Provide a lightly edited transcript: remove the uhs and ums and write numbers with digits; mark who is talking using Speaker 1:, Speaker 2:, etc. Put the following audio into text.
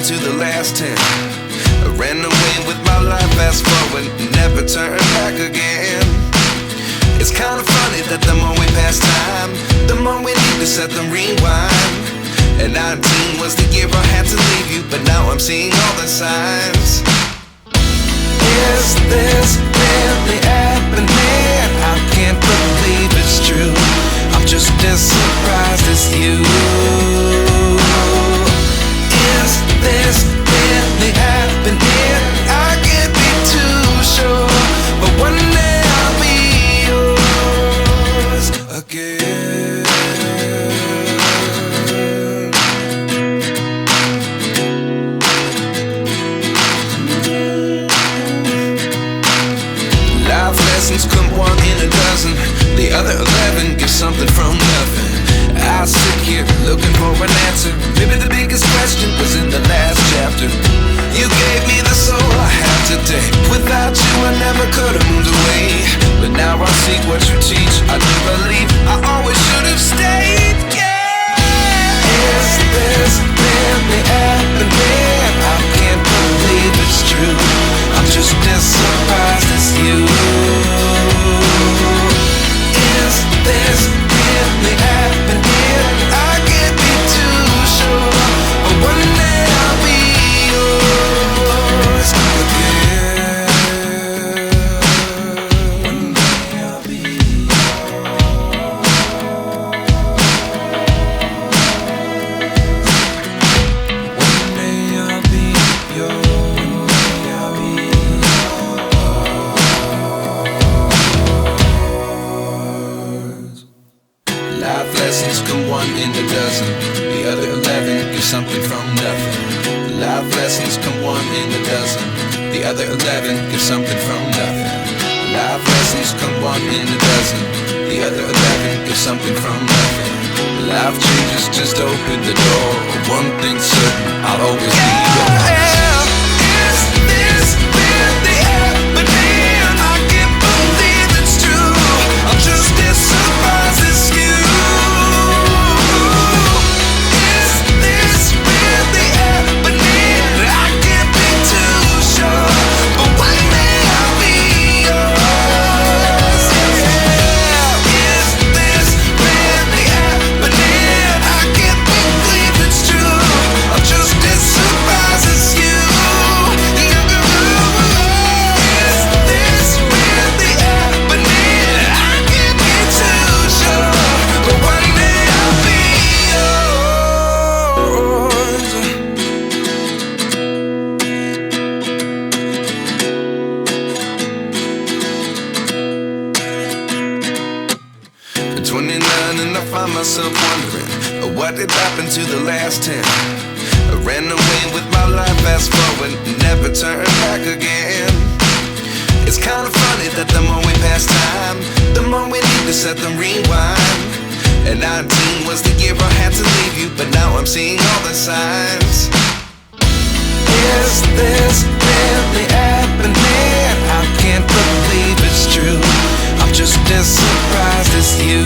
Speaker 1: to the last 10. I ran away with my life, fast forward, never turn back again. It's kinda funny that the more we pass time, the more we need to set them rewind. And 19 was the year I had to leave you, but now I'm seeing all the signs. Is this really happening? I can't believe it's true. I'm just as surprised as you. Is this really happening? I can't be too sure, but one day I'll be yours again. Life lessons come one in a dozen. The other 11 give something from nothing. I sit here looking for an answer. Maybe the biggest question was in the last chapter. You gave me the soul I have today. Without you I never could have moved away. But now I see what you teach. I do believe I always should have stayed. Yeah. Is this really happening? I can't believe it's true. I'm just as surprised as you. Is this really happening? I can't be too sure, but one day I'll be yours again. One day I'll be yours. One day I'll be yours. Life lessons come one in a dozen. The other 11 give something from nothing. Life lessons come one in a dozen. The other 11 give something from nothing. Life lessons come one in a dozen. The other 11 give something from nothing. Life changes just open the door. One thing's certain, I'll always be yours. Is this really happening? I can't believe it's true. I'm just as surprised as you. Is this really happening? I can't be too sure, but one day I'll be yours. Yeah. Is this really happening? I can't believe it's true. I'm just as surprised as you. Is this really happening? I can't be too sure, but one day I'll be yours. 29 and I find myself wondering what did happen to the last 10. I ran away with my life, fast forward, never turn back again. It's kinda funny that the more we pass time, the more we need to set them rewind. And 19 was the year I had to leave you, but now I'm seeing all the signs. Is this really happening? I can't believe it's true. I'm just as surprised as you.